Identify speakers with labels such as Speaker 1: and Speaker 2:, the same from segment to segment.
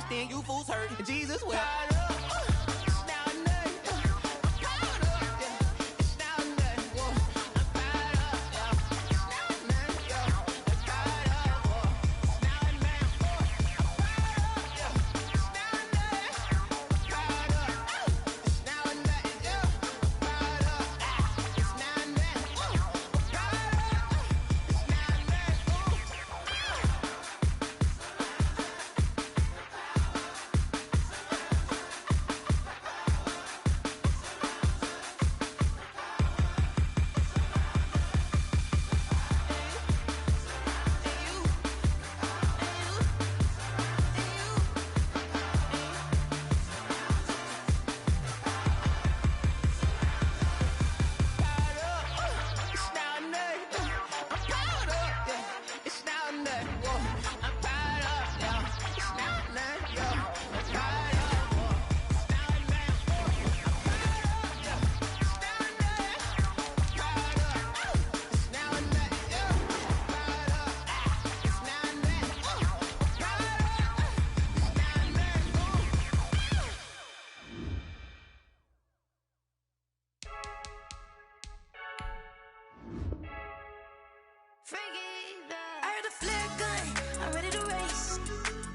Speaker 1: understand you fools hurt. Jesus will.
Speaker 2: I heard the flare gun, I'm ready to race.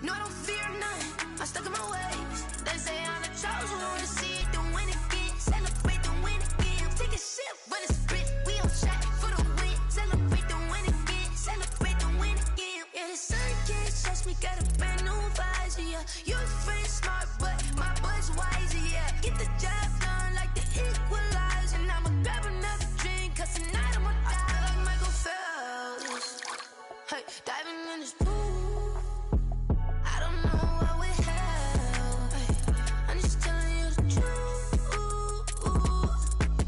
Speaker 2: No, I don't fear none, I'm stuck in my ways. They say I'm the chosen one, to see it, then win again. Celebrate, then win again. Take a sip, when it's split, we on track for the win. Celebrate, then win again. Celebrate, then win again. Yeah, the sun can't touch me, got a brand new visor, yeah. Your friend smart, but my boy's wiser, yeah. Get the job done like the equalizer. And I'ma grab another drink, cause tonight I'ma die like Michael Phelps. Hey, diving in this pool, I don't know what we have. Hey, I'm just telling you the truth.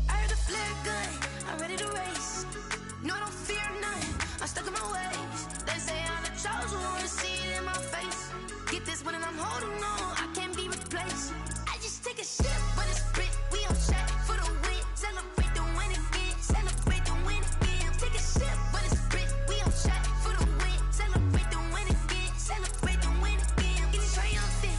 Speaker 2: I heard the flare gun, I'm ready to race. No, I don't fear none, I'm stuck in my ways. They say I'm the chosen one, to see it in my face. Get this one and I'm holding on, I can't be replaced. I just take a sip, but it's split, we on track for the win. Celebrate the win again, celebrate the win again. Take a sip, but it's split, we on track for the win. Celebrate the win again, celebrate the win again. Get it triumphant,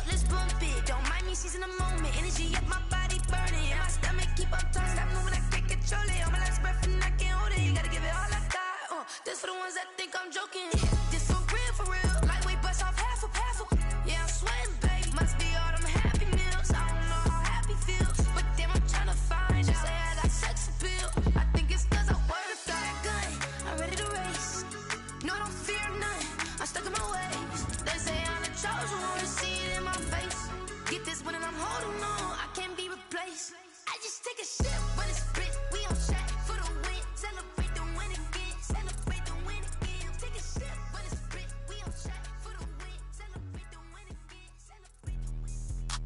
Speaker 2: let's bump it. Don't mind me seizing the moment, energy up my body burning. And my stomach keep up turning, stop moving, I can't control it. On my last breath and I can't hold it, you gotta give it all I got. This for the ones that think I'm joking. This for real, lightweight bust off half a. Yeah, I'm sweating, baby, must be all them happy meals. I don't know how happy feels, but damn, I'm trying to find out. Say I got sex appeal, I think it's cause I work that gun, I'm ready to race. No, I don't fear none, I'm stuck in my ways. They say I'm the chosen one, to see it in my face. Get this one and I'm holding on, I can't be replaced. I just take a sip, but it's split, we on track for the win. Celebrate the win again, celebrate the win again. Take a sip, but it's split, we on track for the win. Celebrate the win again, celebrate the win.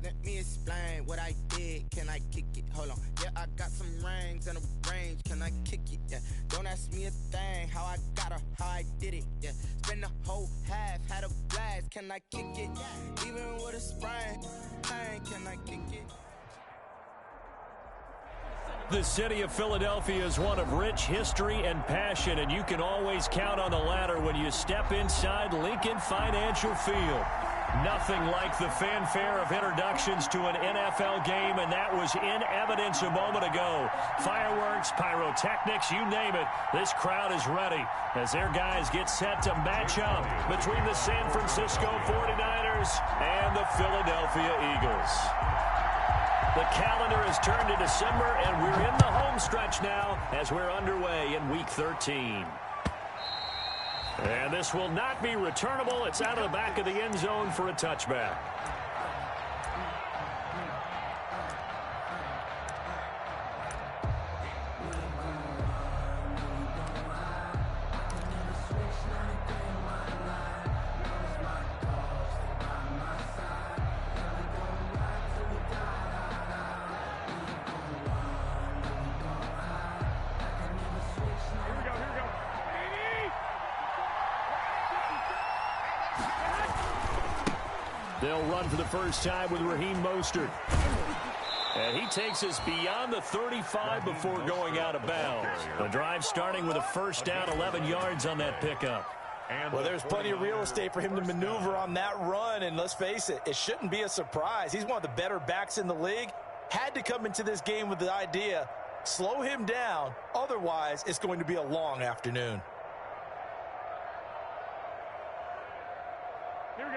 Speaker 3: Let me explain what I did. Can I kick it? Hold on. Yeah, I got some rings and a range. Can I kick it? Yeah. Don't ask me a thing. How I got her, how I did it. Yeah. Spend the whole half, had a blast. Can I kick it? Even with a sprain, can I kick it?
Speaker 4: The city of Philadelphia is one of rich history and passion, and you can always count on the ladder when you step inside Lincoln Financial Field. Nothing like the fanfare of introductions to an NFL game, and that was in evidence a moment ago. Fireworks, pyrotechnics, you name it. This crowd is ready as their guys get set to match up between the San Francisco 49ers and the Philadelphia Eagles. The calendar has turned to December, and we're in the home stretch now as we're underway in Week 13. And this will not be returnable. It's out of the back of the end zone for a touchback. They'll run for the first time with Raheem Mostert. And he takes us beyond the 35 before going out of bounds. The drive starting with a first down, 11 yards on that pickup.
Speaker 5: Well, there's plenty of real estate for him to maneuver on that run, and let's face it, it shouldn't be a surprise. He's one of the better backs in the league. Had to come into this game with the idea, slow him down, otherwise it's going to be a long afternoon.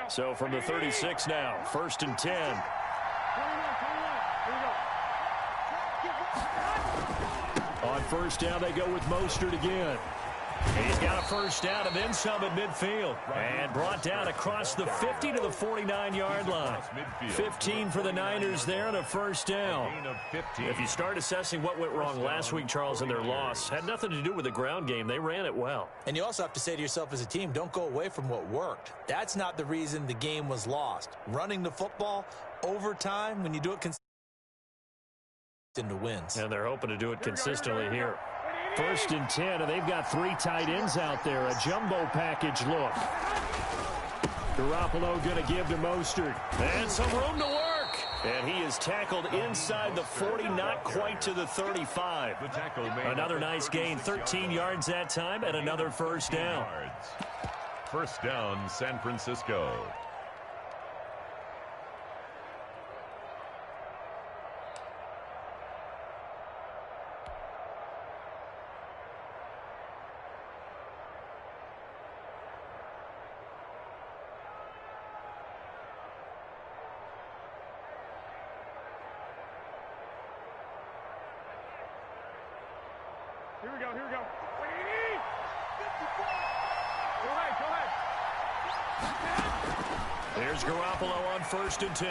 Speaker 4: So from the 36 now, 1st and 10. On 1st down, they go with Mostert again. He's got a 1st down and then some at midfield. And brought down across the 50 to the 49-yard line. 15 for the Niners there and a 1st down. If you start assessing what went wrong last week, Charles, in their loss, had nothing to do with the ground game. They ran it well.
Speaker 5: And you also have to say to yourself as a team, don't go away from what worked. That's not the reason the game was lost. Running the football over time, when you do it consistently, into wins.
Speaker 4: And they're hoping to do it consistently here. 1st and 10, and they've got 3 tight ends out there. A jumbo package look. Garoppolo going to give to Mostert. And some room to work. And he is tackled inside the 40, not quite to the 35. Another nice gain, 13 yards that time, and another 1st down.
Speaker 6: 1st down, San Francisco.
Speaker 7: Here we go. Go ahead.
Speaker 4: There's Garoppolo on 1st and 10.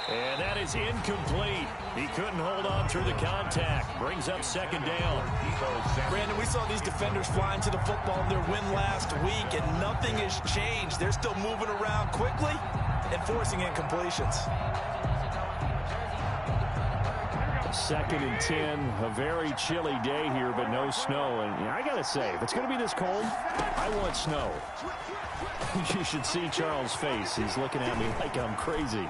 Speaker 4: And that is incomplete. He couldn't hold on through the contact. Brings up 2nd down.
Speaker 5: Brandon, we saw these defenders flying to the football in their win last week, and nothing has changed. They're still moving around quickly and forcing incompletions.
Speaker 4: 2nd and 10, a very chilly day here, but no snow. And I got to say, if it's going to be this cold, I want snow. You should see Charles' face. He's looking at me like I'm crazy.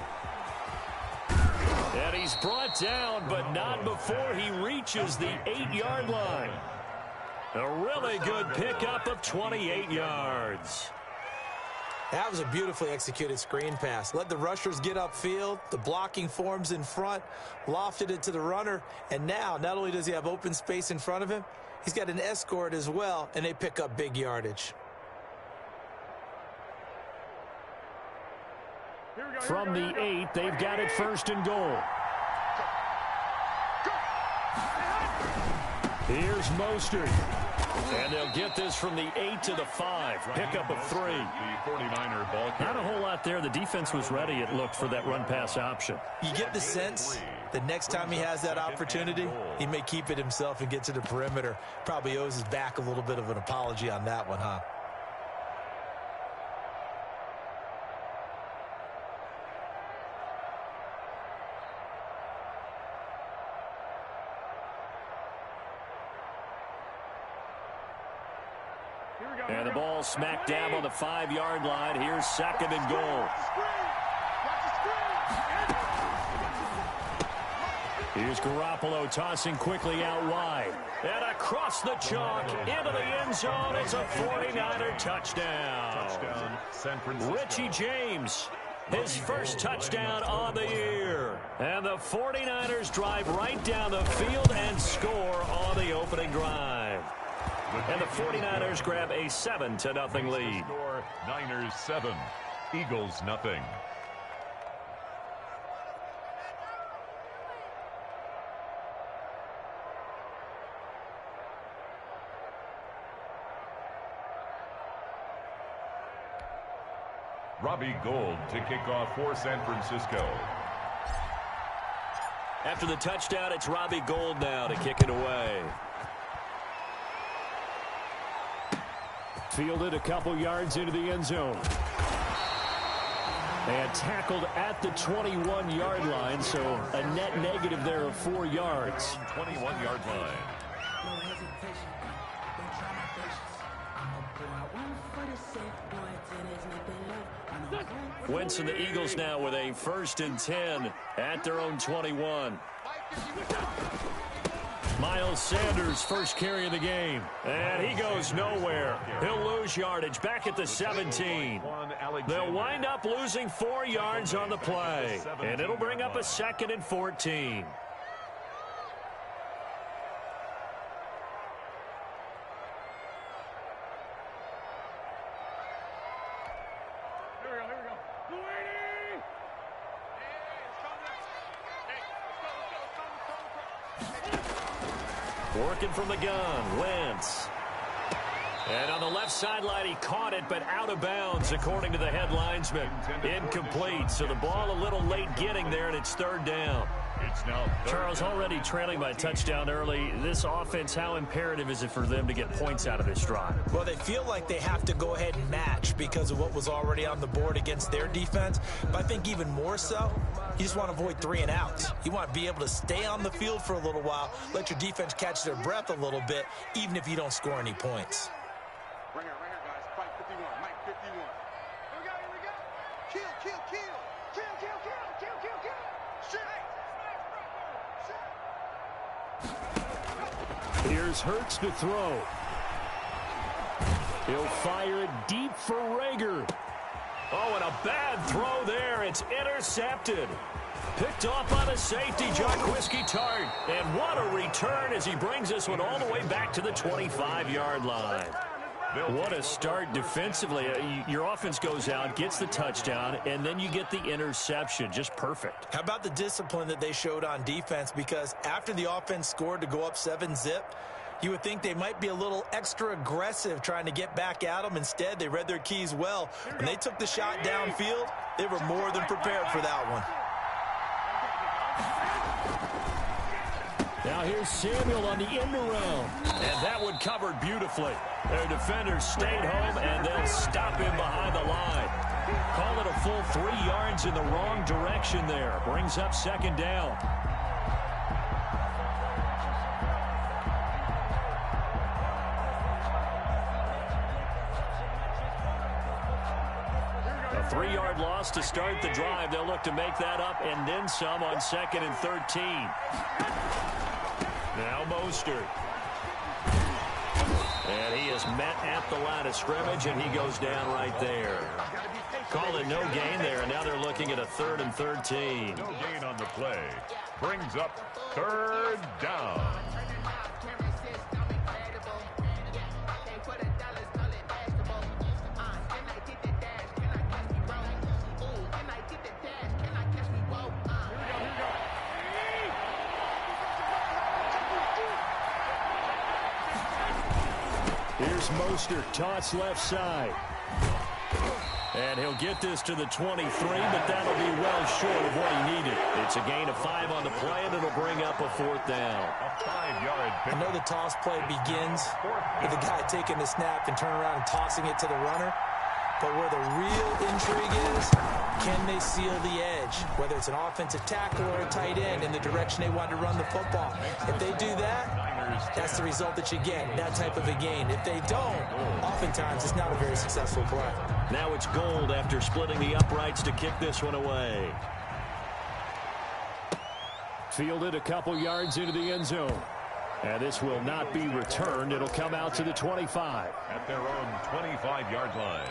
Speaker 4: And he's brought down, but not before he reaches the 8-yard line. A really good pickup of 28 yards.
Speaker 5: That was a beautifully executed screen pass. Let the rushers get upfield. The blocking forms in front. Lofted it to the runner. And now, not only does he have open space in front of him, he's got an escort as well, and they pick up big yardage.
Speaker 4: From the 8, they've got it 1st and goal. Here's Mostert. And they'll get this from the 8 to the 5. Pickup of 3. Not a whole lot there. The defense was ready, it looked, for that run-pass option.
Speaker 5: You get the sense that next time he has that opportunity, he may keep it himself and get to the perimeter. Probably owes his back a little bit of an apology on that one, huh?
Speaker 4: And the ball smack dab on the 5-yard line. Here's 2nd and goal. Here's Garoppolo tossing quickly out wide. And across the chalk into the end zone. It's a 49er touchdown. Richie James, his 1st touchdown on the year. And the 49ers drive right down the field and score on the opening drive. And the 49ers grab a 7-0 lead.
Speaker 6: Niners 7, Eagles 0. Robbie Gould to kick off for San Francisco.
Speaker 4: After the touchdown, it's Robbie Gould now to kick it away. Fielded a couple yards into the end zone. And tackled at the 21-yard line, so a net negative there of 4 yards.
Speaker 6: 21-yard line.
Speaker 4: Wentz and the Eagles now with a 1st and 10 at their own 21. Miles Sanders, first carry of the game. And he goes nowhere. He'll lose yardage back at the 17. They'll wind up losing 4 yards on the play. And it'll bring up a 2nd and 14. Working from the gun, Wentz. And on the left sideline, he caught it, but out of bounds, according to the head linesman. Incomplete, so the ball a little late getting there, and it's 3rd down.
Speaker 6: It's now
Speaker 4: Charles, already trailing by touchdown early. This offense, how imperative is it for them to get points out of this drive?
Speaker 5: Well, they feel like they have to go ahead and match because of what was already on the board against their defense. But I think even more so, you just want to avoid 3 and outs. You want to be able to stay on the field for a little while, let your defense catch their breath a little bit, even if you don't score any points.
Speaker 7: Right here, guys. Fight 51. Mike 51. Here we go. Kill.
Speaker 4: Here's Hurts to throw. He'll fire it deep for Rager. Oh, and a bad throw there. It's intercepted. Picked off by the safety, Jaquiski Tart. And what a return as he brings this one all the way back to the 25-yard line. What a start defensively. Your offense goes out, gets the touchdown, and then you get the interception. Just perfect.
Speaker 5: How about the discipline that they showed on defense? Because after the offense scored to go up 7-zip, you would think they might be a little extra aggressive trying to get back at them. Instead, they read their keys well. When they took the shot downfield, they were more than prepared for that one.
Speaker 4: Now here's Samuel on the end around. And that one covered beautifully. Their defenders stayed home, and they'll stop him behind the line. Call it a full 3 yards in the wrong direction there. Brings up 2nd down. A 3-yard loss to start the drive. They'll look to make that up and then some on 2nd and 13. Now Mostert. And he is met at the line of scrimmage, and he goes down right there. Call it no gain there, and now they're looking at a 3rd and 13.
Speaker 6: no gain on the play. Brings up 3rd down.
Speaker 4: Here's Mostert, toss left side. And he'll get this to the 23, but that'll be well short of what he needed. It's a gain of 5 on the play, and it'll bring up a 4th down.
Speaker 6: A 5-yard
Speaker 5: I know the toss play begins with the guy taking the snap and turning around and tossing it to the runner. But where the real intrigue is, can they seal the edge? Whether it's an offensive tackle or a tight end in the direction they want to run the football. If they do that, that's the result that you get, that type of a gain. If they don't, oftentimes it's not a very successful play.
Speaker 4: Now it's Gold after splitting the uprights to kick this one away. Fielded a couple yards into the end zone. And this will not be returned. It'll come out to the 25.
Speaker 6: At their own 25-yard line.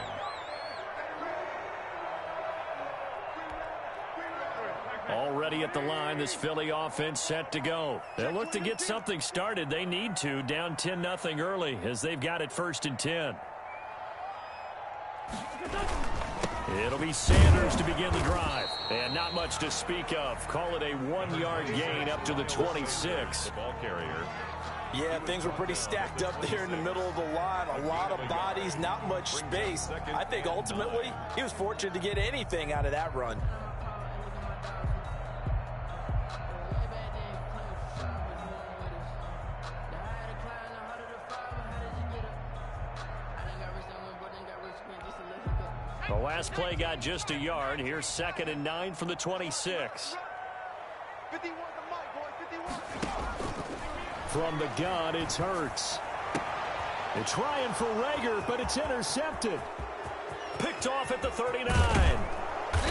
Speaker 4: Already at the line, this Philly offense set to go. They'll look to get something started. They need to, down 10-0 early, as they've got it 1st and 10. It'll be Sanders to begin the drive. And not much to speak of. Call it a 1-yard gain up to the 26.
Speaker 6: The ball carrier.
Speaker 5: Yeah, things were pretty stacked up there in the middle of the line. A lot of bodies, not much space. I think ultimately he was fortunate to get anything out of that run.
Speaker 4: The last play got just a yard. Here's 2nd and 9 from the 26.
Speaker 7: 51 to Mike, boy, 51.
Speaker 4: From the gun, it's Hurts. They're trying for Rager, but it's intercepted. Picked off at the 39.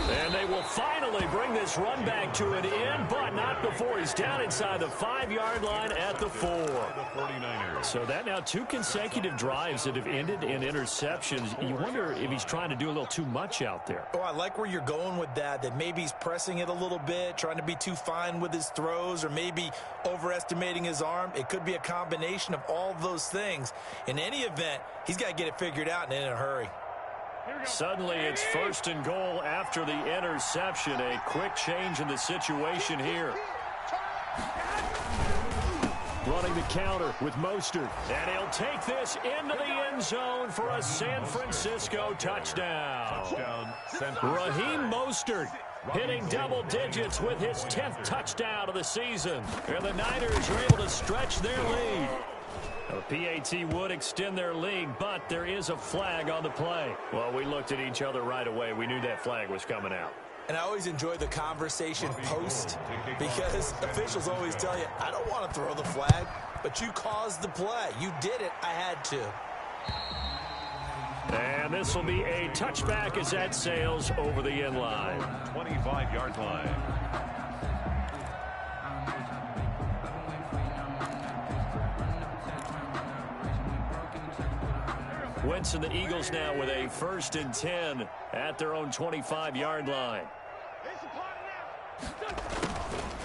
Speaker 4: And they will finally bring this run back to an end, but not before he's down inside the 5-yard line at the 4. So that now 2 consecutive drives that have ended in interceptions. You wonder if he's trying to do a little too much out there.
Speaker 5: Oh, I like where you're going with that maybe he's pressing it a little bit, trying to be too fine with his throws, or maybe overestimating his arm. It could be a combination of all of those things. In any event, he's got to get it figured out and in a hurry.
Speaker 4: Suddenly it's 1st and goal after the interception. A quick change in the situation here. Running the counter with Mostert. And he'll take this into the end zone for a San Francisco touchdown. Raheem Mostert hitting double digits with his 10th touchdown of the season. And the Niners are able to stretch their lead. The PAT would extend their lead, but there is a flag on the play. Well, we looked at each other right away. We knew that flag was coming out.
Speaker 5: And I always enjoy the conversation post, because officials always tell you, I don't want to throw the flag, but you caused the play. You did it. I had to.
Speaker 4: And this will be a touchback as that sails over the end line.
Speaker 6: 25-yard line.
Speaker 4: Wentz and the Eagles now with a 1st and 10 at their own 25-yard line.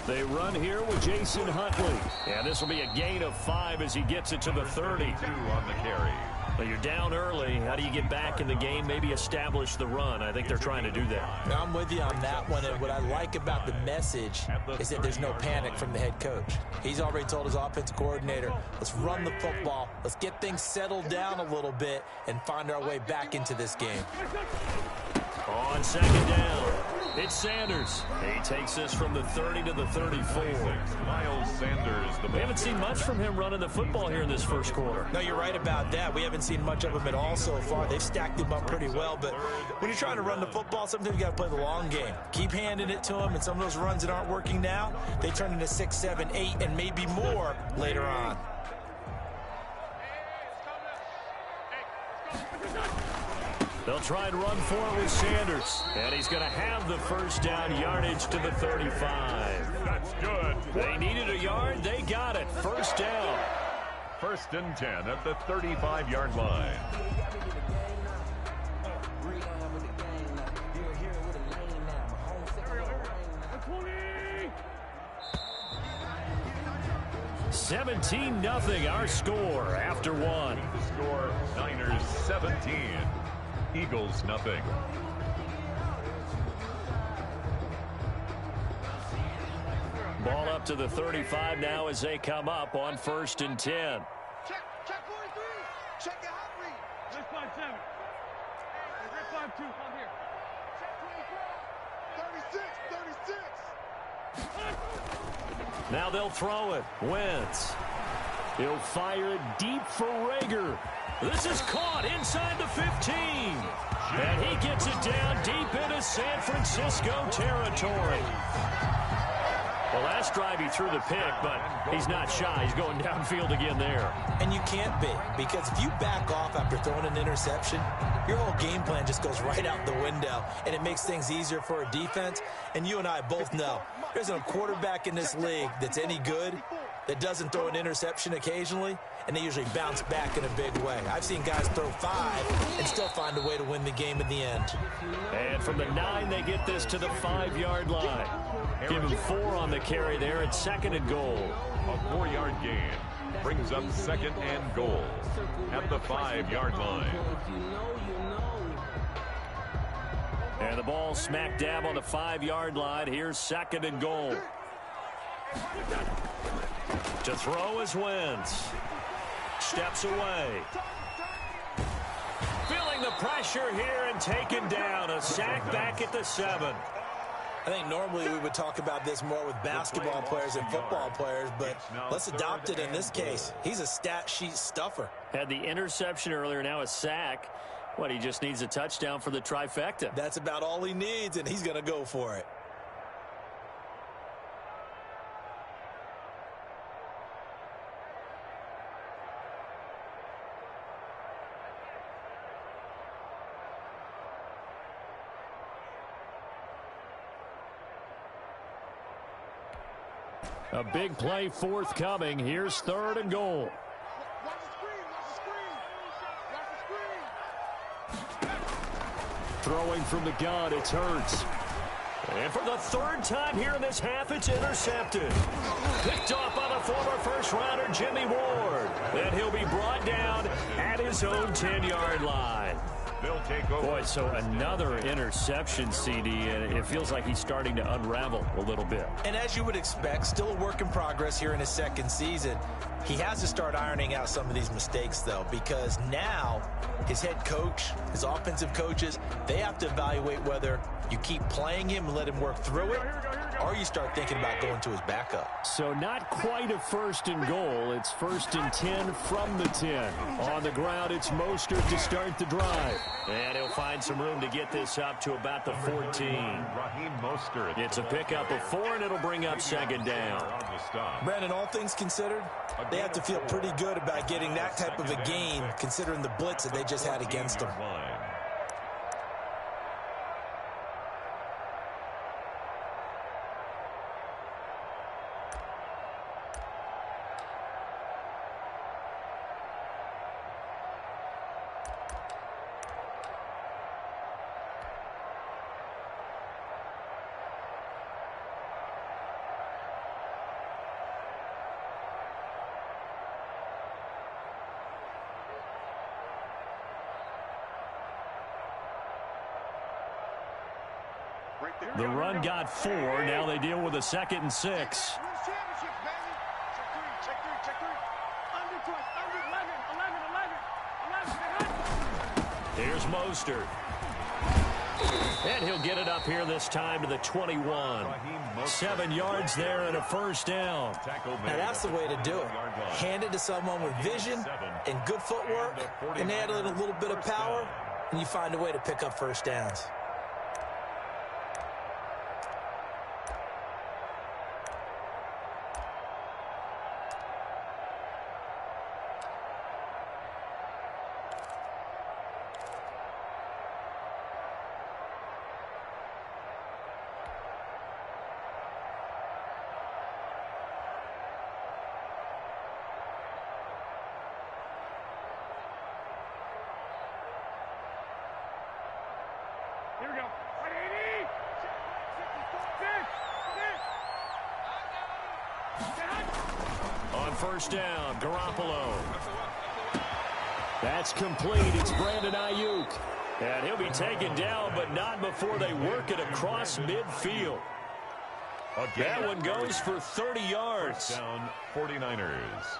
Speaker 4: They run here with Jason Huntley. And this will be a gain of 5 as he gets it to the 30.
Speaker 6: 2 on the carry.
Speaker 4: Well, you're down early. How do you get back in the game? Maybe establish the run. I think they're trying to do that.
Speaker 5: I'm with you on that one. And what I like about the message is that there's no panic from the head coach. He's already told his offensive coordinator, let's run the football. Let's get things settled down a little bit and find our way back into this game.
Speaker 4: On 2nd down, it's Sanders. He takes this from the 30 to the 34.
Speaker 6: Miles Sanders.
Speaker 4: We haven't seen much from him running the football here in this first quarter.
Speaker 5: No, you're right about that. We haven't seen much of him at all so far. They've stacked him up pretty well, but when you're trying to run the football, sometimes you got to play the long game. Keep handing it to him, and some of those runs that aren't working now, they turn into 6, 7, 8, and maybe more later on.
Speaker 4: They'll try and run for it with Sanders. And he's going to have the 1st down yardage to the 35.
Speaker 6: That's good.
Speaker 4: They needed a yard. They got it. 1st down.
Speaker 6: 1st and 10 at the 35-yard line.
Speaker 4: $17-0 our score after 1.
Speaker 6: Score Niners 17. Eagles nothing.
Speaker 4: Ball up to the 35 now as they come up on 1st and 10.
Speaker 7: Check 43. Check your hot read. Check 57. Check 52. Come here. Check 24. 36. 36.
Speaker 4: Now they'll throw it. Wentz. He'll fire it deep for Rager. This is caught inside the 15. And he gets it down deep into San Francisco territory. Well, last drive he threw the pick, but he's not shy. He's going downfield again there.
Speaker 5: And you can't be, because if you back off after throwing an interception, your whole game plan just goes right out the window, and it makes things easier for a defense. And you and I both know there's a quarterback in this league that's any good that doesn't throw an interception occasionally, and they usually bounce back in a big way. I've seen guys throw 5 and still find a way to win the game in the end.
Speaker 4: And from the 9, they get this to the 5-yard line. Give him 4 on the carry there at 2nd and goal.
Speaker 6: A 4-yard gain brings up 2nd and goal at the 5-yard line.
Speaker 4: And the ball smack dab on the 5-yard line. Here's 2nd and goal. To throw is Wentz. Steps away. Feeling the pressure here and taken down. A sack back at the 7.
Speaker 5: I think normally we would talk about this more with basketball players and football players, but let's adopt it in this case. He's a stat sheet stuffer.
Speaker 4: Had the interception earlier, now a sack. What, he just needs a touchdown for the trifecta.
Speaker 5: That's about all he needs, and he's going to go for it.
Speaker 4: A big play forthcoming. Here's 3rd and goal.
Speaker 7: Watch the screen. Watch the screen.
Speaker 4: Throwing from the gun, it's Hurts. And for the 3rd time here in this half, it's intercepted. Picked off by the former first-rounder Jimmy Ward. And he'll be brought down at his own 10-yard line.
Speaker 6: They'll take over.
Speaker 4: Boy, so another interception, CD, and it feels like he's starting to unravel a little bit.
Speaker 5: And as you would expect, still a work in progress here in his 2nd season. He has to start ironing out some of these mistakes, though, because now his head coach, his offensive coaches, they have to evaluate whether you keep playing him and let him work through it, or you start thinking about going to his backup.
Speaker 4: So not quite a 1st and goal. It's 1st and 10 from the 10. On the ground, it's Mostert to start the drive. And he'll find some room to get this up to about the 14. It's a pickup of 4, and it'll bring up 2nd down.
Speaker 5: Brandon, all things considered, they have to feel pretty good about getting that type of a gain, considering the blitz that they just had against them.
Speaker 4: The run got 4. Now they deal with a 2nd and 6.
Speaker 7: Championships, baby. Check three. Under 11.
Speaker 4: Here's Mostert. And he'll get it up here this time to the 21. 7 yards there and a 1st down.
Speaker 5: Now that's the way to do it. Hand it to someone with vision and good footwork, and add a little bit of power, and you find a way to pick up 1st downs.
Speaker 7: Here we go.
Speaker 4: On 1st down, Garoppolo. That's complete. It's Brandon Ayuk. And he'll be taken down, but not before they work it across midfield. That one goes for 30 yards.
Speaker 6: Down 49ers.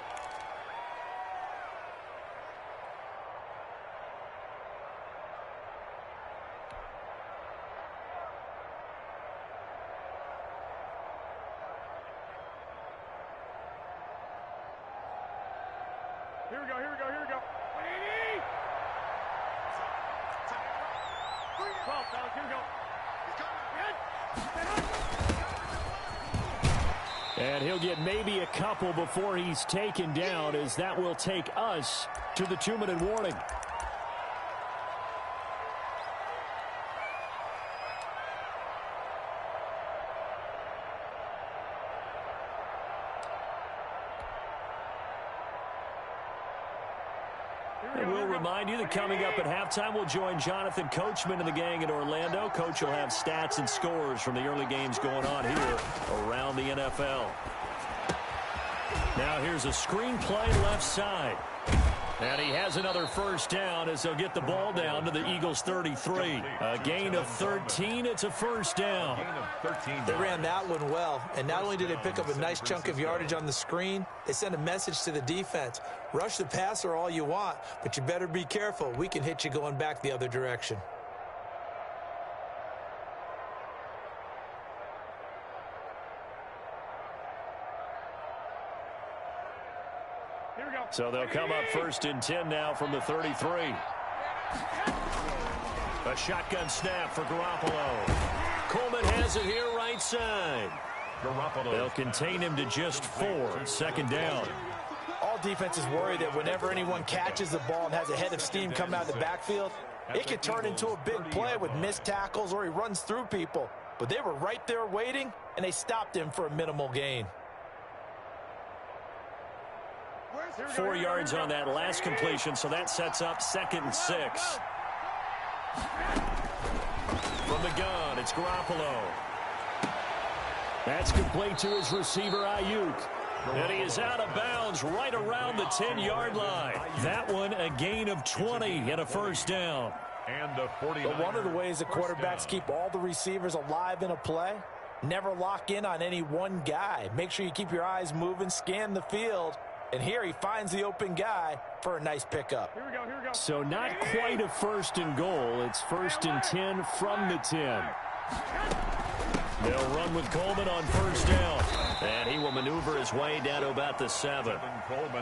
Speaker 7: Here we go. 180. 12, fellas, here we go.
Speaker 4: And he'll get maybe a couple before he's taken down, as that will take us to the 2-minute warning. And we'll remind you that coming up at halftime, we'll join Jonathan Coachman and the gang in Orlando. Coach will have stats and scores from the early games going on here around the NFL. Now here's a screen play left side. And he has another 1st down as they'll get the ball down to the Eagles' 33. A gain of 13. It's a 1st down.
Speaker 5: They ran that one well, and not only did they pick up a nice chunk of yardage on the screen, they sent a message to the defense. Rush the passer all you want, but you better be careful. We can hit you going back the other direction.
Speaker 4: So they'll come up 1st and 10 now from the 33. A shotgun snap for Garoppolo. Coleman has it here right side. They'll contain him to just 4. 2nd down.
Speaker 5: All defenses worry that whenever anyone catches the ball and has a head of steam coming out of the backfield, it could turn into a big play with missed tackles or he runs through people. But they were right there waiting, and they stopped him for a minimal gain.
Speaker 4: 4 yards on that last completion, so that sets up 2nd and 6. From the gun, it's Garoppolo. That's complete to his receiver, Ayuk. And he is out of bounds right around the 10-yard line. That one a gain of 20 and a first down.
Speaker 6: And the 49ers.
Speaker 5: But one of the ways the quarterbacks keep all the receivers alive in a play, never lock in on any one guy. Make sure you keep your eyes moving, scan the field. And here he finds the open guy for a nice pickup.
Speaker 7: Here we go, here we go.
Speaker 4: So not quite a 1st and goal. It's 1st and 10 from the 10. They'll run with Coleman on 1st down. And he will maneuver his way down to about the 7.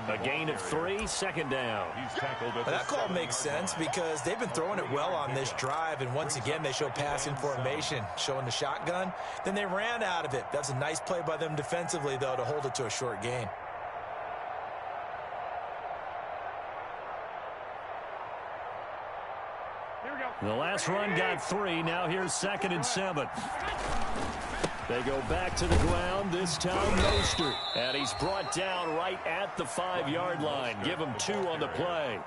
Speaker 4: A gain of 3, 2nd down.
Speaker 6: He's tackled at
Speaker 5: That call makes sense because they've been throwing it well on this drive, and once again they show passing formation, showing the shotgun. Then they ran out of it. That's a nice play by them defensively, though, to hold it to a short gain.
Speaker 4: The last run got 3. Now here's 2nd and 7. They go back to the ground, this time Mostert. And he's brought down right at the 5-yard line. Give him 2 on the play.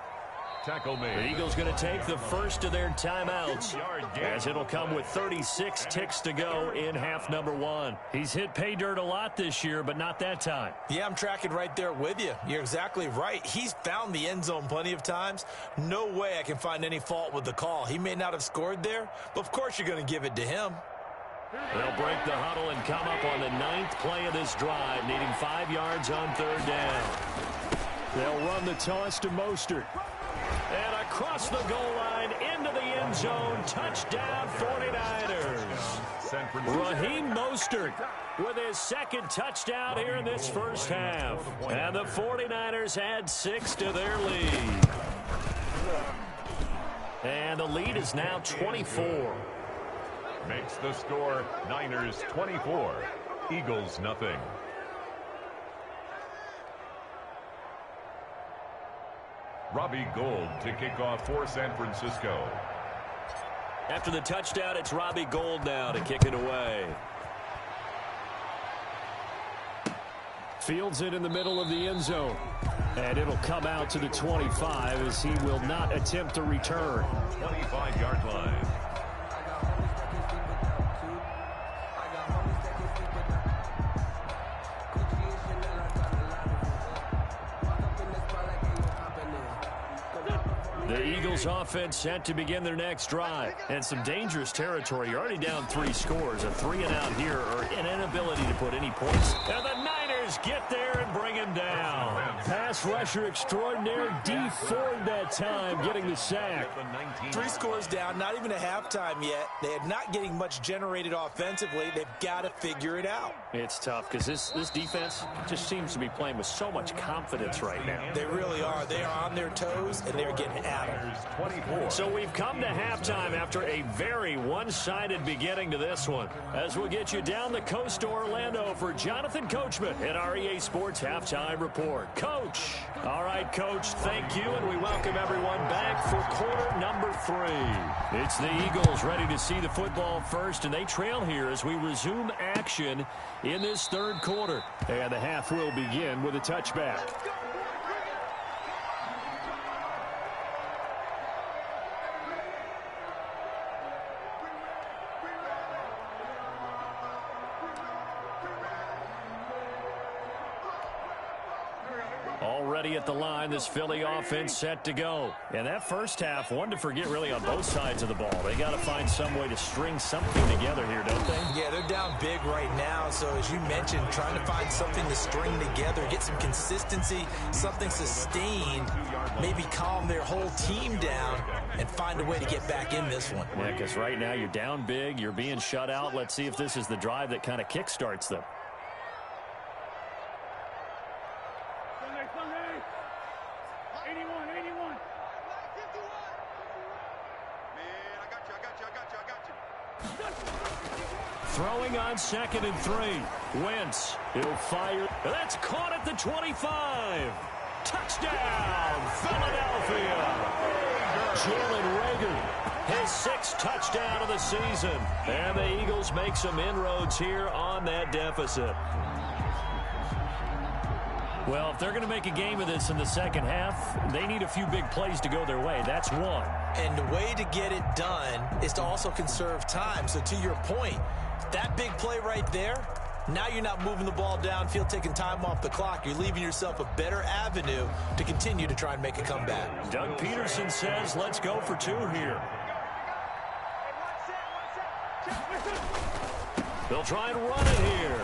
Speaker 6: Tackle made.
Speaker 4: The Eagles going to take the first of their timeouts, as it'll come with 36 ticks to go in half number 1. He's hit pay dirt a lot this year, but not that time.
Speaker 5: Yeah, I'm tracking right there with you. You're exactly right. He's found the end zone plenty of times. No way I can find any fault with the call. He may not have scored there, but of course you're going to give it to him.
Speaker 4: They'll break the huddle and come up on the 9th play of this drive, needing 5 yards on 3rd down. They'll run the toss to Mostert. And across the goal line into the end zone. Touchdown 49ers. Raheem Mostert with his 2nd touchdown here in this first half. And the 49ers add 6 to their lead. And the lead is now 24.
Speaker 6: Makes the score Niners 24, Eagles nothing. Robbie Gould to kick off for San Francisco.
Speaker 4: After the touchdown, it's Robbie Gould now to kick it away. Fields it in the middle of the end zone. And it'll come out to the 25 as he will not attempt to return.
Speaker 6: 25-yard line.
Speaker 4: The Eagles offense set to begin their next drive. And some dangerous territory. You're already down 3 scores. A 3-and-out here or an inability to put any points. And the Niners get there and bring him down. Pass rusher extraordinaire, D Ford that time, getting the sack.
Speaker 5: 3 scores down, not even a halftime yet. They are not getting much generated offensively. They've got to figure it out.
Speaker 4: It's tough because this defense just seems to be playing with so much confidence right now.
Speaker 5: They really are. They are on their toes, and they're getting at it.
Speaker 4: So we've come to halftime after a very one-sided beginning to this one. As we'll get you down the coast to Orlando for Jonathan Coachman at our EA Sports Halftime Report. Coach. All right, Coach, thank you, and we welcome everyone back for quarter number 3. It's the Eagles ready to see the football first, and they trail here as we resume action in this 3rd quarter. And the half will begin with a touchback. Already at the line, this Philly offense set to go. And that first half, one to forget really on both sides of the ball. They got to find some way to string something together here, don't they?
Speaker 5: Yeah, they're down big right now. So as you mentioned, trying to find something to string together, get some consistency, something sustained, maybe calm their whole team down and find a way to get back in this one.
Speaker 4: Yeah, because right now you're down big, you're being shut out. Let's see if this is the drive that kind of kickstarts them. Throwing on 2nd and 3. Wentz. He'll fire. That's caught at the 25. Touchdown, Philadelphia. Jalen Reagor, his 6th touchdown of the season. And the Eagles make some inroads here on that deficit. Well, if they're going to make a game of this in the second half, they need a few big plays to go their way. That's one.
Speaker 5: And the way to get it done is to also conserve time. So to your point, that big play right there, now you're not moving the ball downfield, taking time off the clock. You're leaving yourself a better avenue to continue to try and make a comeback.
Speaker 4: Doug Peterson says, let's go for two here. They'll try and run it here.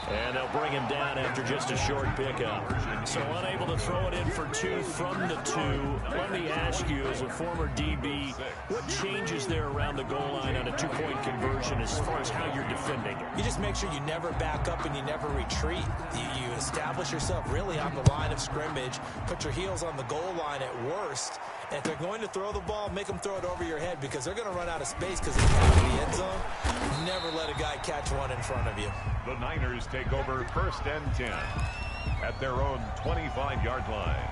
Speaker 4: And they'll bring him down after just a short pickup. So unable to throw it in for two from the two. Let me ask you, as a former DB, what changes there around the goal line on a two-point conversion as far as how you're defending it?
Speaker 5: You just make sure you never back up and you never retreat. You establish yourself really on the line of scrimmage, put your heels on the goal line at worst. And if they're going to throw the ball, make them throw it over your head because they're going to run out of space because it's out of the end zone. Never let a guy catch one in front of you.
Speaker 6: The Niners take over 1st and 10 at their own 25-yard line.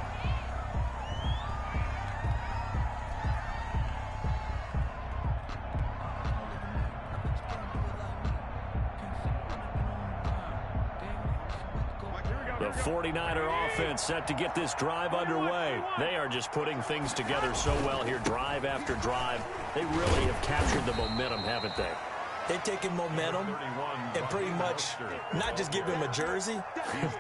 Speaker 4: The 49er offense set to get this drive underway. They are just putting things together so well here, drive after drive. They really have captured the momentum, haven't they?
Speaker 5: They've taken momentum and pretty much not just give him a jersey,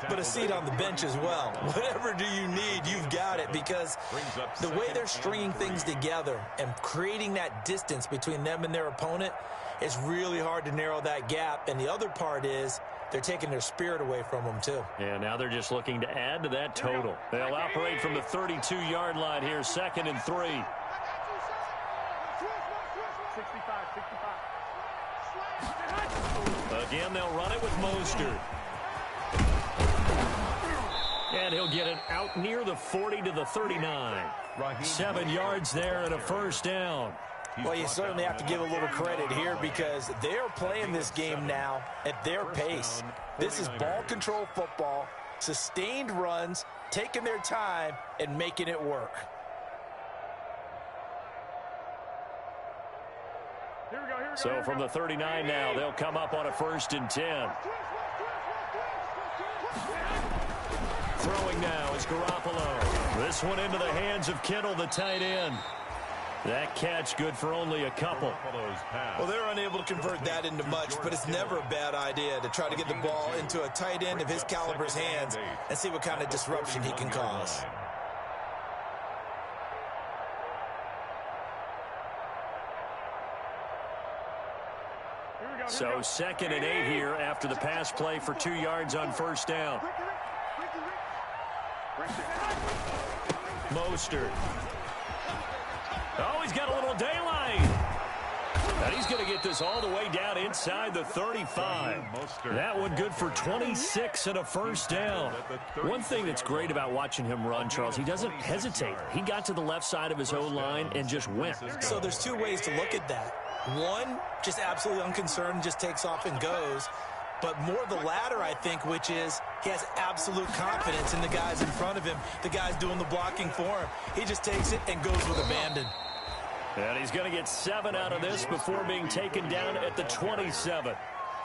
Speaker 5: but a seat on the bench as well. Whatever do you need, you've got it, because the way they're stringing things together and creating that distance between them and their opponent, it's really hard to narrow that gap. And the other part is they're taking their spirit away from them, too.
Speaker 4: And now they're just looking to add to that total. They'll operate from the 32-yard line here, 2nd and 3.
Speaker 7: 65.
Speaker 4: Again, they'll run it with Mostert. And he'll get it out near the 40 to the 39. 7 yards there and a first down.
Speaker 5: Well, you certainly have to give a little credit here because they're playing this game now at their pace. This is ball control football, sustained runs, taking their time, and making it work.
Speaker 4: So from the 39 now, they'll come up on a 1st and 10. Throwing now is Garoppolo. This one into the hands of Kittle, the tight end. That catch good for only a couple.
Speaker 5: Well, they're unable to convert that into much, but it's never a bad idea to try to get the ball into a tight end of his caliber's hands and see what kind of disruption he can cause.
Speaker 4: So 2nd and 8 here after the pass play for 2 yards on 1st down. Mostert. Oh, he's got a little daylight. And he's going to get this all the way down inside the 35. That one good for 26 and a 1st down. One thing that's great about watching him run, Charles, he doesn't hesitate. He got to the left side of his O-line and just went.
Speaker 5: So there's two ways to look at that. One, just absolutely unconcerned, just takes off and goes. But more the latter, I think, which is he has absolute confidence in the guys in front of him, the guys doing the blocking for him. He just takes it and goes with abandon.
Speaker 4: And he's going to get 7 out of this before being taken down at the 27.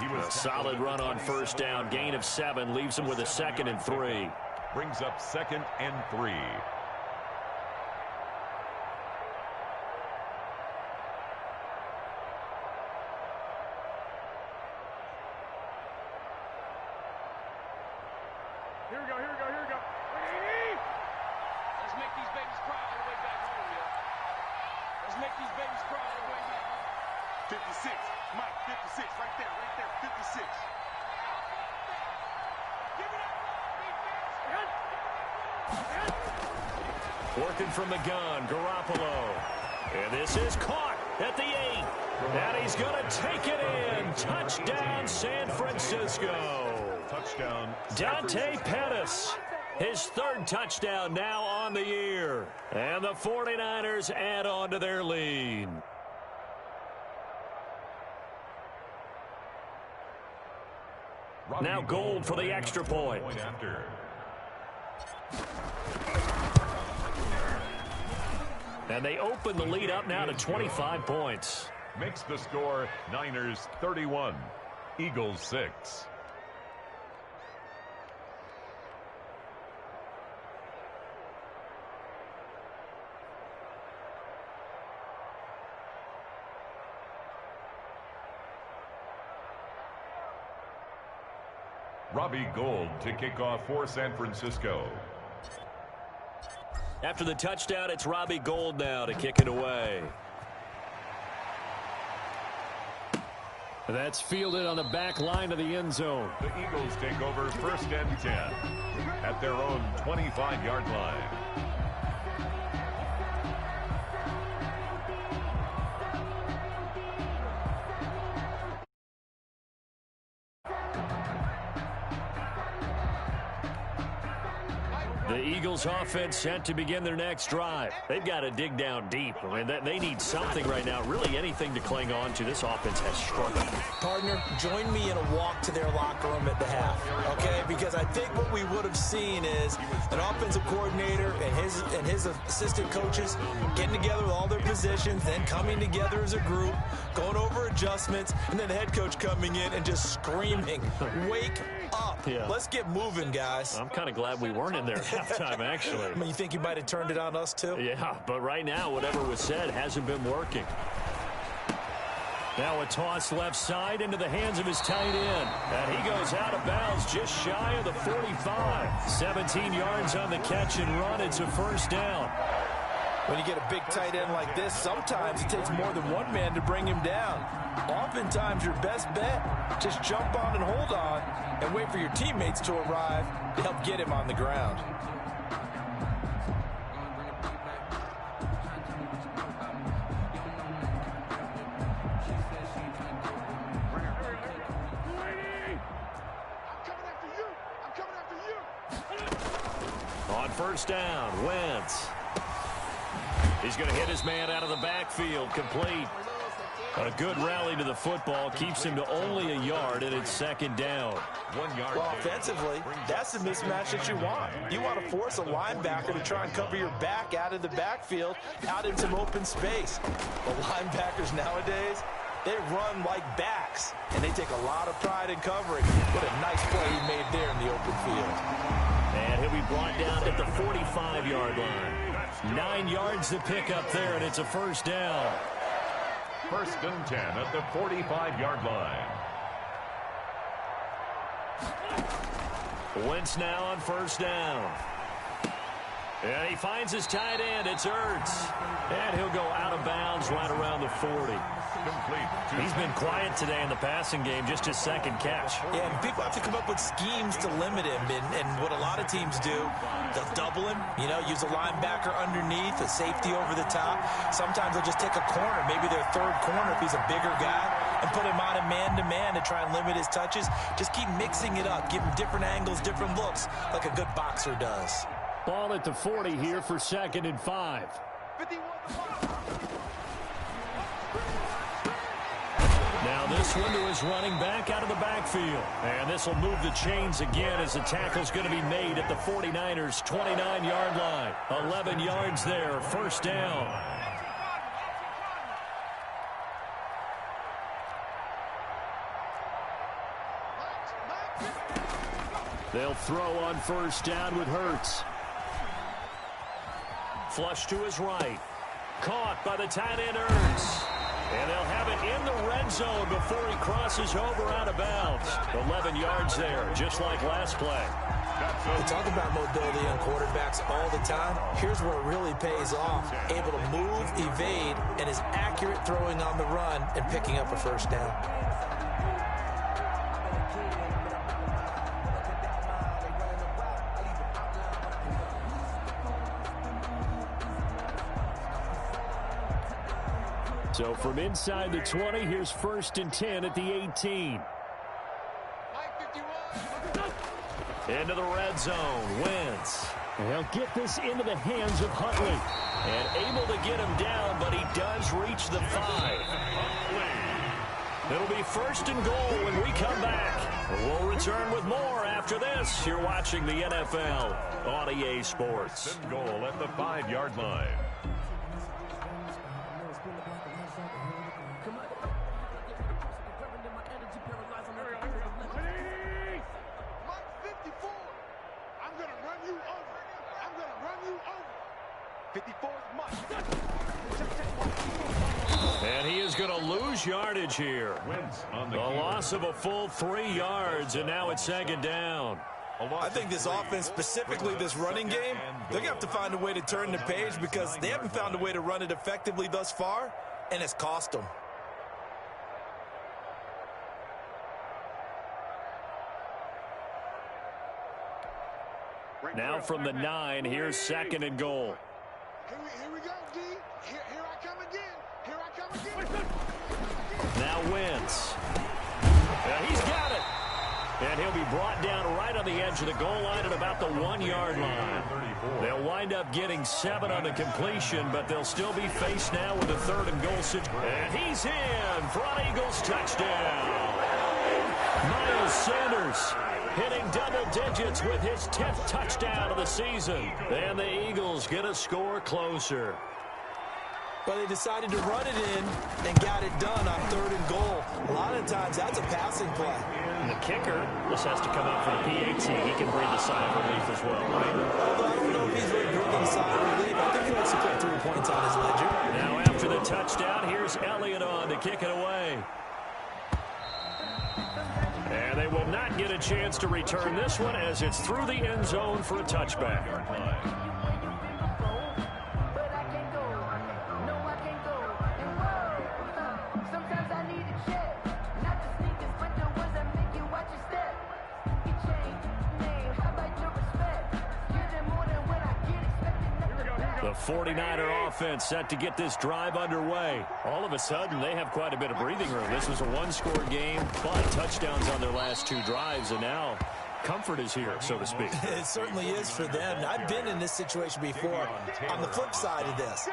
Speaker 4: A solid run on 1st down. Gain of 7 leaves him with a 2nd and 3.
Speaker 6: Brings up 2nd and 3.
Speaker 7: Here we go. Let's make these babies cry all the way back home, yo. Let's make these babies cry all the way back home. 56, Mike, 56, right there, 56. Give it up,
Speaker 4: Working from the gun, Garoppolo. And this is caught at the 8. And he's going to take it in. Touchdown, San Francisco.
Speaker 6: Touchdown,
Speaker 4: Dante Pettis. His 3rd touchdown now on the year. And the 49ers add on to their lead. Now Gold for the extra point. And they open the lead up now to 25 points.
Speaker 6: Makes the score Niners 31, Eagles 6. Robbie Gould to kick off for San Francisco.
Speaker 4: After the touchdown, it's Robbie Gould now to kick it away. That's fielded on the back line of the end zone.
Speaker 6: The Eagles take over 1st and 10 at their own 25-yard line.
Speaker 4: The Eagles offense set to begin their next drive. They've got to dig down deep. I mean, they need something right now, really anything to cling on to. This offense has struggled.
Speaker 5: Partner, join me in a walk to their locker room at the half, okay? Because I think what we would have seen is an offensive coordinator and his assistant coaches getting together with all their positions, then coming together as a group, going over adjustments, and then the head coach coming in and just screaming, "Wake up.
Speaker 4: Yeah.
Speaker 5: Let's get moving, guys."
Speaker 4: I'm kind of glad we weren't in there at halftime, actually.
Speaker 5: I mean, you think you might have turned it on us, too?
Speaker 4: Yeah, but right now, whatever was said hasn't been working. Now a toss left side into the hands of his tight end. And he goes out of bounds just shy of the 45. 17 yards on the catch and run. It's a first down.
Speaker 5: When you get a big tight end like this, sometimes it takes more than one man to bring him down. Oftentimes, your best bet, just jump on and hold on and wait for your teammates to arrive to help get him on the ground.
Speaker 4: On first down, Wentz. He's going to hit his man out of the backfield, complete. A good rally to the football keeps him to only a yard, and it's second down.
Speaker 6: 1 yard.
Speaker 5: Well, offensively, that's the mismatch that you want. You want to force a linebacker to try and cover your back out of the backfield, out in some open space. The linebackers nowadays, they run like backs, and they take a lot of pride in covering. What a nice play he made there in the open field.
Speaker 4: And he'll be brought down at the 45-yard line. 9 yards to pick up there, and it's a first down.
Speaker 6: 1st and 10 at the 45-yard line.
Speaker 4: Wentz now on first down. And he finds his tight end. It's Ertz. And he'll go out of bounds right around the 40.
Speaker 6: Complete.
Speaker 4: He's been quiet today in the passing game, just his second catch.
Speaker 5: Yeah, and people have to come up with schemes to limit him. And what a lot of teams do, they'll double him, use a linebacker underneath, a safety over the top. Sometimes they'll just take a corner, maybe their third corner if he's a bigger guy, and put him on a man-to-man to try and limit his touches. Just keep mixing it up, give him different angles, different looks, like a good boxer does.
Speaker 4: Ball at the 40 here for 2nd and 5. Now this one to his running back out of the backfield. And this will move the chains again as the tackle's going to be made at the 49ers' 29-yard line. 11 yards there, first down. They'll throw on first down with Hurts. Flush to his right. Caught by the tight end, Ertz. And they'll have it in the red zone before he crosses over out of bounds. 11 yards there, just like last play.
Speaker 5: We talk about mobility on quarterbacks all the time. Here's where it really pays off. Able to move, evade, and is accurate throwing on the run and picking up a first down.
Speaker 4: So from inside the 20, here's 1st and 10 at the 18. Into the red zone, Wentz. They'll get this into the hands of Huntley. And able to get him down, but he does reach the 5. It'll be 1st and goal when we come back. We'll return with more after this. You're watching the NFL on EA Sports.
Speaker 6: 1st and goal at the 5-yard line.
Speaker 4: And he is going to lose yardage here. The loss of a full 3 yards, and now it's second down.
Speaker 5: I think this offense, specifically this running game, they're going to have to find a way to turn the page because they haven't found a way to run it effectively thus far, and it's cost them.
Speaker 4: Now from the 9, here's second and goal.
Speaker 7: Here we go, D. Here I come again. Here I come again.
Speaker 4: Now Wentz. He's got it. And he'll be brought down right on the edge of the goal line at about the 1-yard line. They'll wind up getting 7 on the completion, but they'll still be faced now with a 3rd and goal situation. And he's in for an Eagles touchdown. Miles Sanders hitting double digits with his 10th touchdown of the season. And the Eagles get a score closer.
Speaker 5: But they decided to run it in and got it done on 3rd and goal. A lot of times that's a passing play.
Speaker 4: And the kicker, this has to come out for the PAT. He can breathe a sigh of relief as well, right?
Speaker 5: Although I don't know if he's really breathing a sigh of relief. I think he likes to put 3 points on his ledger.
Speaker 4: Now after the touchdown, here's Elliott on to kick it away. And they will not get a chance to return this one as it's through the end zone for a touchback. The 49er offense set to get this drive underway. All of a sudden, they have quite a bit of breathing room. This was a 1-score game, but touchdowns on their last 2 drives, and now comfort is here, so to speak.
Speaker 5: It certainly is for them. I've been in this situation before on the flip side of this.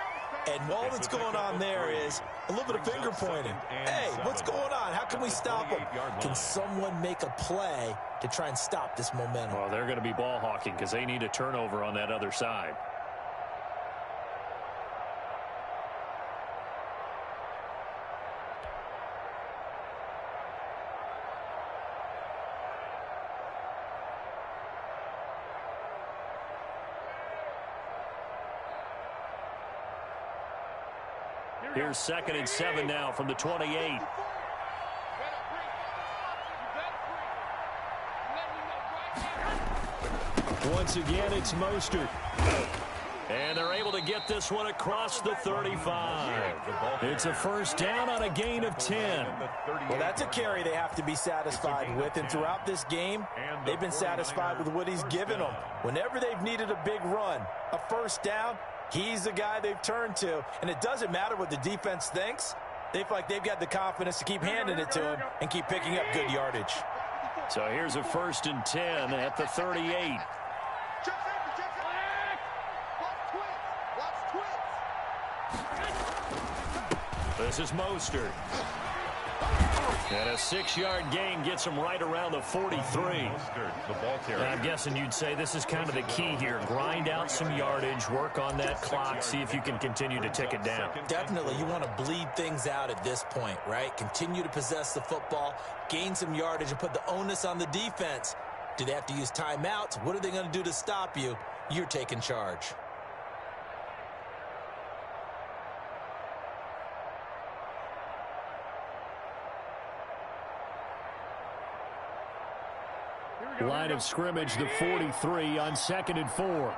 Speaker 5: And all that's going on there is a little bit of finger pointing. Hey, what's going on? How can we stop them? Can someone make a play to try and stop this momentum?
Speaker 4: Well, they're going to be ball hawking because they need a turnover on that other side. Here's 2nd and 7 now from the 28. Once again, it's Mostert. And they're able to get this one across the 35. It's a first down on a gain of 10.
Speaker 5: Well, that's a carry they have to be satisfied with. And throughout this game, they've been satisfied with what he's given them. Whenever they've needed a big run, a first down, he's the guy they've turned to. And it doesn't matter what the defense thinks. They feel like they've got the confidence to keep handing it to him and keep picking up good yardage.
Speaker 4: So here's a 1st and 10 at the 38. This is Mostert. And a 6-yard gain gets him right around the 43. And I'm guessing you'd say this is kind of the key here. Grind out some yardage, work on that clock, see if you can continue to tick it down.
Speaker 5: Definitely, you want to bleed things out at this point, right? Continue to possess the football, gain some yardage, and put the onus on the defense. Do they have to use timeouts? What are they going to do to stop you? You're taking charge.
Speaker 4: Line of scrimmage, the 43 on 2nd and 4.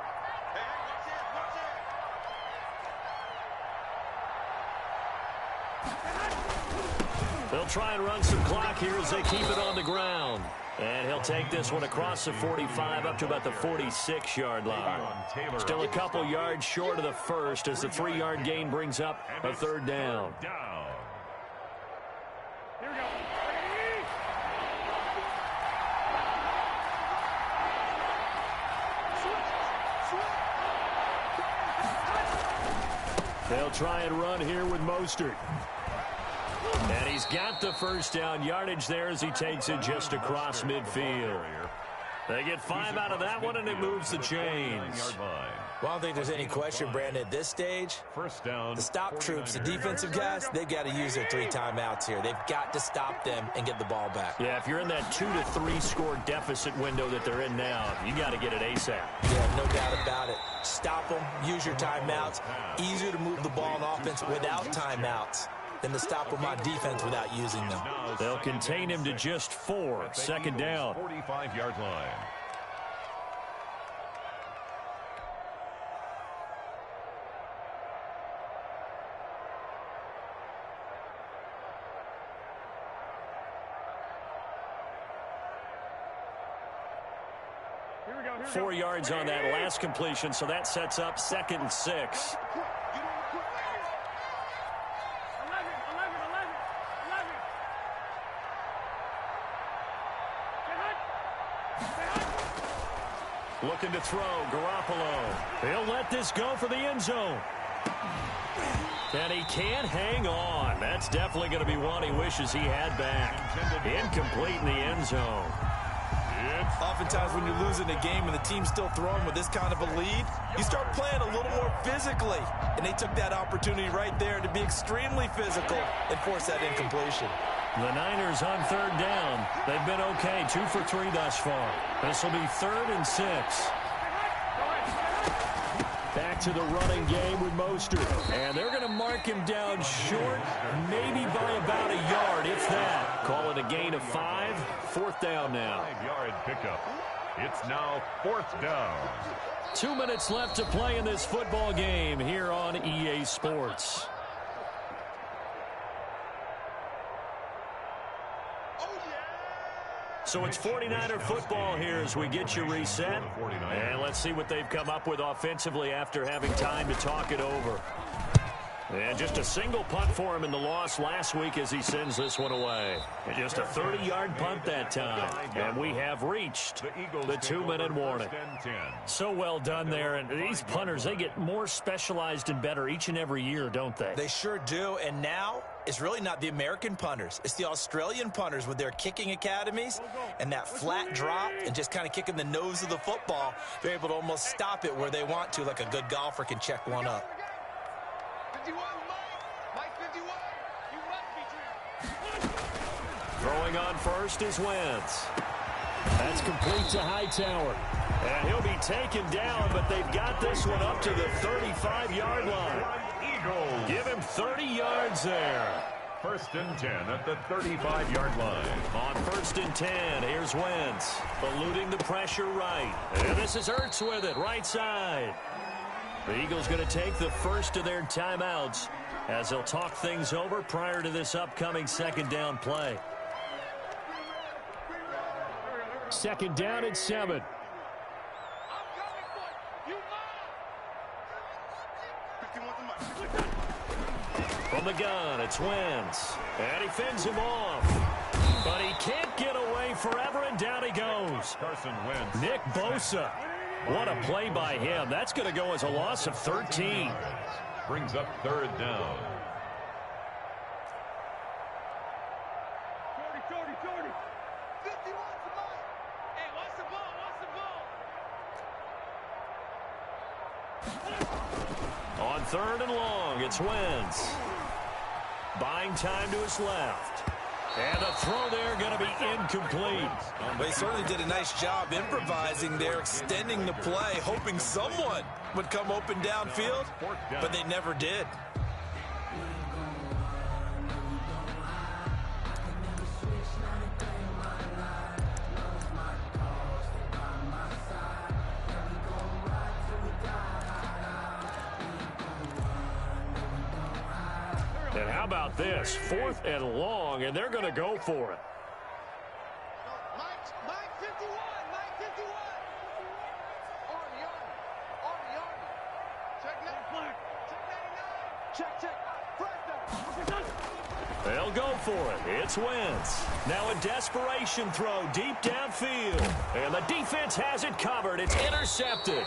Speaker 4: They'll try and run some clock here as they keep it on the ground. And he'll take this one across the 45 up to about the 46-yard line. Still a couple yards short of the first as the 3-yard gain brings up a 3rd down. They'll try and run here with Mostert. And he's got the first down yardage there as he takes it just across midfield. They get 5 out of that one, and it moves the chains.
Speaker 5: Well, I don't think there's any question, Brandon, at this stage, the stop troops, the defensive guys, they've got to use their 3 timeouts here. They've got to stop them and get the ball back.
Speaker 4: Yeah, if you're in that 2 to 3 score deficit window that they're in now, you got to get it ASAP.
Speaker 5: Yeah, no doubt about it. Stop them, use your timeouts. Easier to move the ball on offense without timeouts. than to stop with my defense without using them.
Speaker 4: They'll contain him to just 4. Second down.
Speaker 6: 45-yard line.
Speaker 7: Here we go.
Speaker 4: 4 yards on that last completion, so that sets up 2nd and 6.
Speaker 7: You don't quit right here. 11.
Speaker 4: Looking to throw, Garoppolo. He'll let this go for the end zone. And he can't hang on. That's definitely going to be one he wishes he had back. Incomplete in the end zone.
Speaker 5: Oftentimes when you're losing a game and the team's still throwing with this kind of a lead, you start playing a little more physically. And they took that opportunity right there to be extremely physical and force that incompletion.
Speaker 4: The Niners on 3rd down. They've been okay, 2 for 3 thus far. This will be 3rd and 6. Back to the running game with Mostert. And they're going to mark him down short, maybe by about a yard, if that. Call it a gain of 5. 4th down now.
Speaker 6: 5-yard pickup. It's now 4th down.
Speaker 4: 2 minutes left to play in this football game here on EA Sports. So it's 49er football here as we get you reset. And let's see what they've come up with offensively after having time to talk it over. And just a single punt for him in the loss last week as he sends this one away. And just a 30-yard punt that time. And we have reached the 2-minute warning. So well done there. And these punters, they get more specialized and better each and every year, don't they?
Speaker 5: They sure do. And now it's really not the American punters. It's the Australian punters with their kicking academies and that flat drop and just kind of kicking the nose of the football. They're able to almost stop it where they want to, like a good golfer can check one up.
Speaker 7: 51, Mike 51. You must be true.
Speaker 4: Throwing on first is Wentz. That's complete to Hightower. And he'll be taken down, but they've got this one up to the 35-yard line.
Speaker 6: Eagles.
Speaker 4: Give him 30 yards there.
Speaker 6: 1st and 10 at the 35-yard line.
Speaker 4: On 1st and 10, here's Wentz. Eluding the pressure right. And this is Ertz with it, right side. The Eagles going to take the first of their timeouts as they'll talk things over prior to this upcoming 2nd down play. 2nd down and 7. From the gun, it's Wentz. And he fends him off. But he can't get away forever, and down he goes.
Speaker 6: Carson Wentz.
Speaker 4: Nick Bosa. What a play by him. That's going to go as a loss of 13.
Speaker 6: Brings up 3rd down.
Speaker 7: 40. 51 to Mike. Hey, watch the ball.
Speaker 4: On 3rd and long, it's Wentz. Buying time to his left. And the throw there going to be incomplete.
Speaker 5: They certainly did a nice job improvising there, extending the play, hoping someone would come open downfield, but they never did.
Speaker 4: And how about this? 4th and long, and they're going to go for it.
Speaker 7: Mike 51. Mike 51. Army. Check that. Check 99. Check.
Speaker 4: They'll go for it. It's Wentz. Now a desperation throw deep downfield. And the defense has it covered. It's intercepted.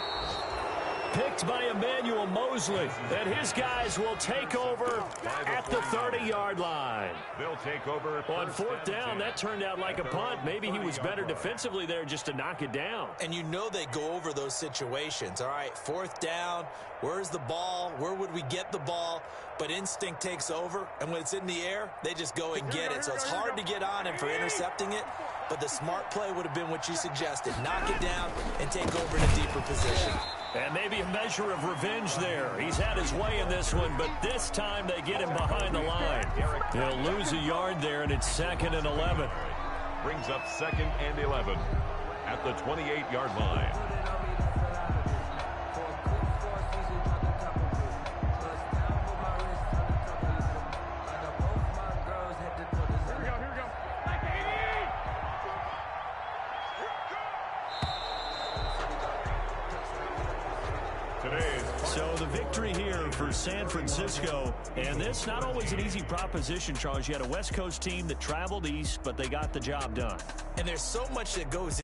Speaker 4: Picked by Emmanuel Mosley. And his guys will take over at the 30-yard line.
Speaker 6: They'll take over.
Speaker 4: On 4th down, that turned out like a punt. Maybe he was better defensively there just to knock it down.
Speaker 5: And you know they go over those situations. All right, 4th down, where's the ball? Where would we get the ball? But instinct takes over, and when it's in the air, they just go and get it. So it's hard to get on him for intercepting it, but the smart play would have been what you suggested. Knock it down and take over in a deeper position.
Speaker 4: And maybe a measure of revenge there. He's had his way in this one, but this time they get him behind the line. He'll lose a yard there, and it's 2nd and 11.
Speaker 6: Brings up 2nd and 11 at the 28-yard line.
Speaker 4: So the victory here for San Francisco, and this not always an easy proposition, Charles. You had a West Coast team that traveled east, but they got the job done.
Speaker 5: And there's so much that goes